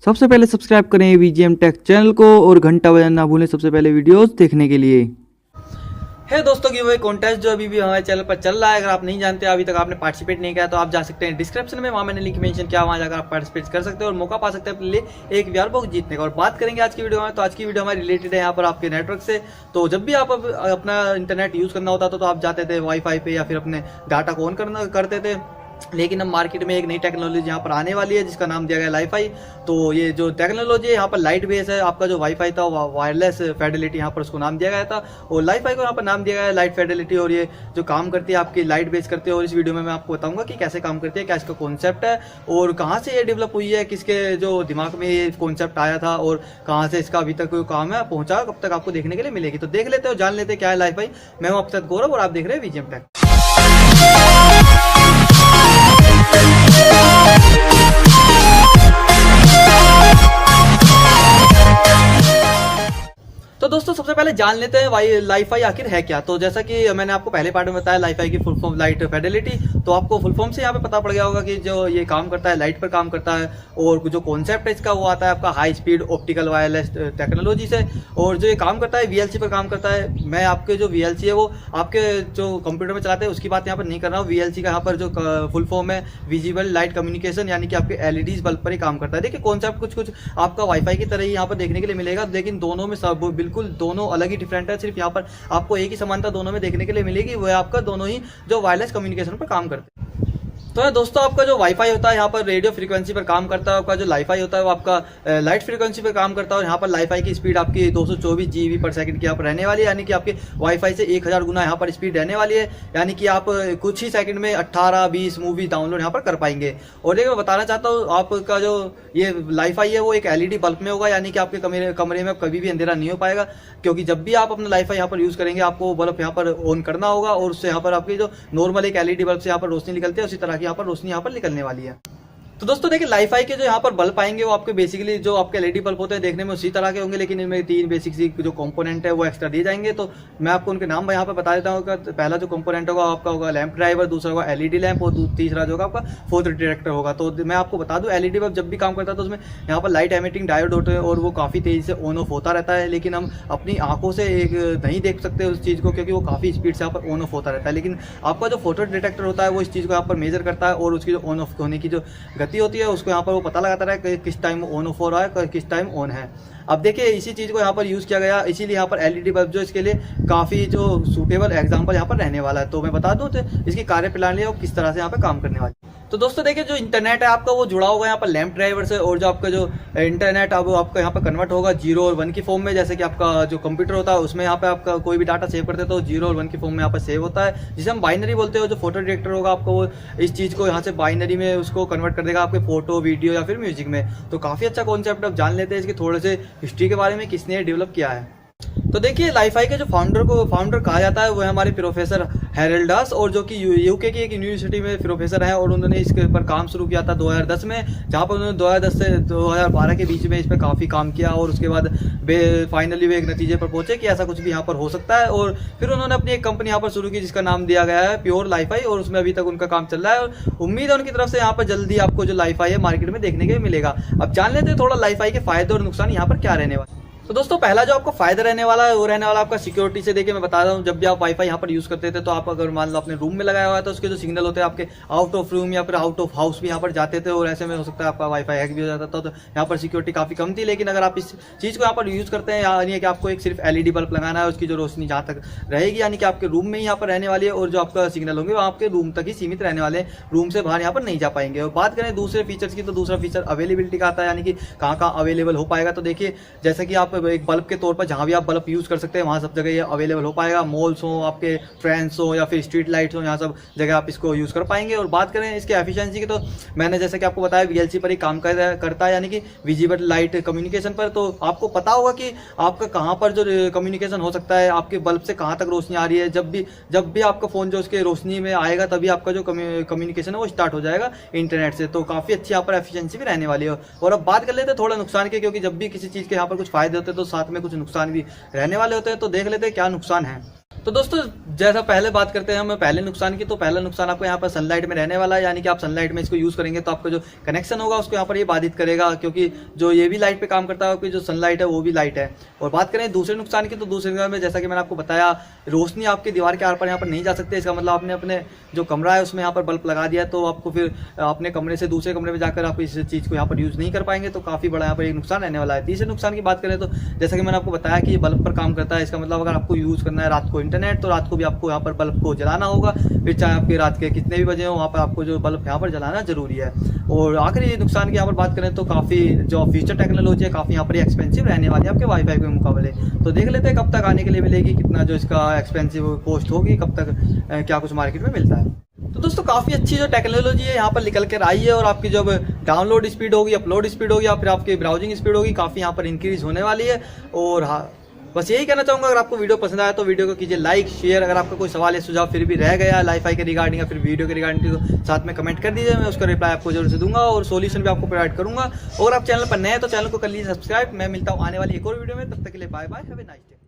सबसे पहले सब्सक्राइब करें VGMTECH चैनल को और घंटा बजाना ना भूलें सबसे पहले वीडियोस देखने के लिए। है दोस्तों की वही कॉन्टेस्ट जो अभी भी हमारे चैनल पर चल रहा है। अगर आप नहीं जानते, अभी तक आपने पार्टिसिपेट नहीं किया, तो आप जा सकते हैं डिस्क्रिप्शन में, वहाँ मैंने लिंक मेंशन किया, वहाँ जाकर आप पार्टिसिपेट कर सकते हैं और मौका पा सकते हैं अपने लिए एक VR बॉक्स जीतने का। और बात करेंगे आज की वीडियो में, तो आज की वीडियो हमारी रिलेटेड है यहाँ पर आपके नेटवर्क से। तो जब भी आप अपना इंटरनेट यूज़ करना होता था तो आप जाते थे वाईफाई पे या फिर अपने डाटा को ऑन करते थे। लेकिन अब मार्केट में एक नई टेक्नोलॉजी यहाँ पर आने वाली है जिसका नाम दिया गया LiFi। तो ये जो टेक्नोलॉजी है यहाँ पर लाइट बेस है। आपका जो वाईफाई था वायरलेस फिडेलिटी यहाँ पर उसको नाम दिया गया था, और LiFi को यहाँ पर नाम दिया गया है लाइट फिडेलिटी। और ये जो काम करती है आपकी लाइट बेस करती है। और इस वीडियो में मैं आपको बताऊंगा कि कैसे काम करती है, क्या इसका कॉन्सेप्ट है और कहाँ से ये डेवलप हुई है, किसके जो दिमाग में ये कॉन्सेप्ट आया था और कहाँ से इसका अभी तक कोई काम है पहुंचा, कब तक आपको देखने के लिए मिलेगी। तो देख लेते हो, जान लेते हैं क्या है LiFi। मैं हूँ आपके साथ गौरव और आप देख रहे हैं VGMTECH। तो दोस्तों सबसे पहले जान लेते हैं LiFi आखिर है क्या। तो जैसा कि मैंने आपको पहले पार्ट में बताया LiFi की फुल फॉर्म लाइट फिडेलिटी। तो आपको फुल फॉर्म से यहाँ पे पता पड़ गया होगा कि जो ये काम करता है लाइट पर काम करता है, और जो कॉन्सेप्ट है इसका वो आता है आपका high speed optical wireless technology से। और जो ये काम करता है VLC पर काम करता है। मैं आपके जो VLC है वो आपके जो कंप्यूटर में चलाते हैं उसकी बात यहाँ पर नहीं कर रहा हूँ। VLC का यहाँ पर जो फुल फॉर्म है विजिबल लाइट कम्युनिकेशन, यानी कि आपके LEDs बल्ब पर ही काम करता है। देखिए कॉन्सेप्ट कुछ आपका वाईफाई की तरह ही यहाँ पर देखने के लिए मिलेगा, लेकिन दोनों में सब बिल्कुल दोनों अलग ही डिफरेंट है। सिर्फ यहाँ पर आपको एक ही समानता दोनों में देखने के लिए मिलेगी, वो है आपका दोनों ही जो वायरलेस कम्युनिकेशन पर काम करते हैं। तो दोस्तों आपका जो वाईफाई होता है यहाँ पर रेडियो फ्रीक्वेंसी पर काम करता है। आपका जो LiFi होता है वो आपका लाइट फ्रीक्वेंसी पर काम करता है। और यहाँ पर LiFi की स्पीड आपकी 224 GB पर सेकंड की यहाँ पर रहने वाली है, यानी कि आपके वाईफाई से 1000 गुना यहाँ पर स्पीड रहने वाली है। यानी कि आप कुछ ही सेकंड में 18-20 मूवी डाउनलोड यहाँ पर कर पाएंगे। और देखिए मैं बताना चाहता हूँ, आपका जो ये LiFi है वो एक LED बल्ब में होगा, यानी कि आपके कमरे में कभी भी अंधेरा नहीं हो पाएगा, क्योंकि जब भी आप अपना LiFi यहाँ पर यूज़ करेंगे आपको बल्ब यहाँ पर ऑन करना होगा, और उससे यहाँ पर आपकी जो नॉर्मल एक LED बल्ब से यहाँ पर रोशनी निकलती है उसी तरह की यहाँ पर रोशनी यहाँ पर निकलने वाली है। तो दोस्तों देखिए LiFi के जो यहाँ पर बल्ब आएंगे वो आपके बेसिकली जो आपके LED बल्ब होते हैं देखने में उसी तरह के होंगे, लेकिन इनमें 3 बेसिक सी जो कंपोनेंट है वो एक्स्ट्रा दिए जाएंगे। तो मैं आपको उनके नाम यहाँ पर बता देता हूँ। पहला जो कंपोनेंट होगा आपका होगा लैंप ड्राइवर, दूसरा होगा LED लैंप, और तीसरा जो होगा आपका फोटो डिटेक्टर होगा। तो मैं आपको बता दूँ LED बल्ब जब भी काम करता है तो उसमें यहाँ पर लाइट एमिटिंग डायोड होते हैं और वो काफ़ी तेज़ी से ऑन ऑफ होता रहता है, लेकिन हम अपनी आंखों से नहीं देख सकते उस चीज़ को, क्योंकि वो काफ़ी स्पीड से यहाँ पर ऑन ऑफ होता रहता है। लेकिन आपका जो फोटो डिटेक्टर होता है वो इस चीज़ को यहाँ पर मेजर करता है, और उसकी जो ऑन ऑफ होने की जो गति होती है उसको यहाँ पर वो पता लगाता है कि किस टाइम ऑन ऑफ हो रहा है, किस टाइम ऑन है। अब देखिए इसी चीज़ को यहाँ पर यूज़ किया गया, इसीलिए यहाँ पर LED बल्ब जो इसके लिए काफ़ी जो सूटेबल एग्जांपल यहाँ पर रहने वाला है। तो मैं बता दूँ तो इसकी कार्यप्रणाली और किस तरह से यहाँ पर काम करने वाली। तो दोस्तों देखिए जो इंटरनेट है आपका वो जुड़ा होगा यहाँ पर लैंप ड्राइवर से, और जो आपका जो इंटरनेट अब आपका यहाँ पर कन्वर्ट होगा 0 और 1 की फॉर्म में। जैसे कि आपका जो कंप्यूटर होता है उसमें यहाँ पे आपका कोई भी डाटा सेव करते हैं तो 0 और 1 की फॉर्म में यहाँ पर सेव होता है, जिसे हम बाइनरी बोलते हैं। जो फोटो डिटेक्टर होगा आपको वो इस चीज़ को यहाँ से बाइनरी में उसको कन्वर्ट कर देगा आपके फोटो, वीडियो या फिर म्यूजिक में। तो काफ़ी अच्छा कॉन्सेप्ट। अब जान लेते हैं इसके थोड़े से हिस्ट्री के बारे में, किसने डेवलप किया है। तो देखिए LiFi के जो फाउंडर कहा जाता है वो है हमारे प्रोफेसर हेरल्डस, और जो कि यूके की एक यूनिवर्सिटी में प्रोफेसर हैं। और उन्होंने इसके ऊपर काम शुरू किया था 2010 में, जहाँ पर उन्होंने 2010 से 2012 के बीच में इस पर काफ़ी काम किया। और उसके बाद फाइनली वे एक नतीजे पर पहुंचे कि ऐसा कुछ भी यहाँ पर हो सकता है। और फिर उन्होंने अपनी एक कंपनी यहाँ पर शुरू की जिसका नाम दिया गया है प्योर LiFi, और उसमें अभी तक उनका काम चल रहा है। और उम्मीद है उनकी तरफ से यहाँ पर जल्दी आपको जो LiFi है मार्केट में देखने के लिए मिलेगा। अब जान लेते हैं थोड़ा LiFi के फायदे और नुकसान यहाँ पर क्या रहने वाले। तो दोस्तों पहला जो आपको फायदा रहने वाला है वो रहने वाला आपका सिक्योरिटी से। देखिए मैं बता रहा हूँ, जब भी आप वाईफाई यहाँ पर यूज़ करते थे तो आप अगर मान लो अपने रूम में लगाया हुआ है तो उसके जो सिग्नल होते हैं आपके आउट ऑफ रूम या फिर आउट ऑफ हाउस भी यहाँ पर जाते थे, और ऐसे में हो सकता है आपका वाईफाई हैक भी हो जाता था। तो यहाँ पर सिक्योरिटी काफ़ी कम थी। लेकिन अगर आप इस चीज़ को यहाँ पर यूज़ करते हैं, यानी कि आपको एक सिर्फ LED बल्ब लगाना है, उसकी जो रोशनी जहाँ तक रहेगी यानी कि आपके रूम में ही यहाँ पर रहने वाली है, और जो आपका सिग्नल होंगे वो आपके रूम तक ही सीमित रहने वाले हैं, रूम से बाहर यहाँ पर नहीं जा पाएंगे। और बात करें दूसरे फीचर्स की, तो दूसरा फीचर अवेलेबिलिटी का आता है, यानी कि कहाँ कहाँ अवेलेबल हो पाएगा। तो देखिए जैसे कि आप एक बल्ब के तौर पर जहाँ भी आप बल्ब यूज़ कर सकते हैं वहाँ सब जगह ये अवेलेबल हो पाएगा। मॉल्स हो, आपके ट्रेंड्स हो या फिर स्ट्रीट लाइट्स हो, यहाँ सब जगह आप इसको यूज़ कर पाएंगे। और बात करें इसके एफिशिएंसी की, तो मैंने जैसे कि आपको बताया VLC पर ही काम करता है, यानी कि विजिबल लाइट कम्युनिकेशन पर। तो आपको पता होगा कि आपका कहाँ पर जो कम्युनिकेशन हो सकता है, आपके बल्ब से कहाँ तक रोशनी आ रही है। जब भी आपका फ़ोन जो उसके रोशनी में आएगा तभी आपका जो कम्युनिकेशन है वो स्टार्ट हो जाएगा इंटरनेट से। तो काफ़ी अच्छी यहाँ पर एफिशिएंसी भी रहने वाली है। और अब बात कर लेते हैं थोड़ा नुकसान के, क्योंकि जब भी किसी चीज़ के यहाँ पर कुछ फायदे होते हैं तो साथ में कुछ नुकसान भी रहने वाले होते हैं। तो देख लेते हैं क्या नुकसान है। तो दोस्तों जैसा पहले बात करते हैं हम पहले नुकसान की, तो पहला नुकसान आपको यहाँ पर सनलाइट में रहने वाला है, यानी कि आप सनलाइट में इसको यूज करेंगे तो आपका जो कनेक्शन होगा उसको यहाँ पर ये बाधित करेगा, क्योंकि जो ये भी लाइट पे काम करता है, जो सनलाइट है वो भी लाइट है। और बात करें दूसरे नुकसान की, तो दूसरे नुकसान में जैसा कि मैंने आपको बताया, रोशनी आपकी दीवार के आर पार यहाँ पर नहीं जा सकती। इसका मतलब आपने अपने जो कमरा है उसमें यहाँ पर बल्ब लगा दिया तो आपको फिर अपने कमरे से दूसरे कमरे में जाकर आप इस चीज़ को यहाँ पर यूज़ नहीं कर पाएंगे, तो काफ़ी बड़ा यहाँ पर एक नुकसान रहने वाला है। तीसरे नुकसान की बात करें तो जैसा कि मैंने आपको बताया कि ये बल्ब पर काम करता है। इसका मतलब अगर आपको यूज़ करना है रात को इंटरनेट, तो रात को भी आपको यहाँ पर बल्ब को जलाना होगा, फिर चाहे आपके रात के कितने भी बजे हो वहाँ पर आपको जो बल्ब यहाँ पर जलाना जरूरी है। और आखिरी नुकसान की यहाँ पर बात करें तो काफ़ी जो फ्यूचर टेक्नोलॉजी है काफ़ी यहाँ पर एक्सपेंसिव रहने वाली है आपके वाईफाई के मुकाबले। तो देख लेते हैं कब तक आने के लिए मिलेगी, कितना जो इसका एक्सपेंसिव कॉस्ट होगी, कब तक क्या कुछ मार्केट में मिलता है। तो दोस्तों काफ़ी अच्छी जो टेक्नोलॉजी है यहाँ पर निकल कर आई है, और आपकी जब डाउनलोड स्पीड होगी, अपलोड स्पीड होगी, या फिर आपकी ब्राउजिंग स्पीड होगी, काफ़ी यहाँ पर इंक्रीज होने वाली है। और हाँ, बस यही कहना चाहूँगा, अगर आपको वीडियो पसंद आया तो वीडियो को कीजिए लाइक, शेयर। अगर आपका कोई सवाल या सुझाव फिर भी रह गया लाईफाई के रिगार्डिंग या फिर वीडियो के रिगार्डिंग, तो साथ में कमेंट कर दीजिए, मैं उसका रिप्लाई आपको जरूर से दूंगा और सोल्यूशन भी आपको प्रोवाइड करूंगा। और आप चैनल पर नए हैं तो चैनल को कर लीजिए सब्सक्राइब। मैं मिलता हूँ आने वाली एक और वीडियो में, तब तक के लिए bye bye, have a nice day.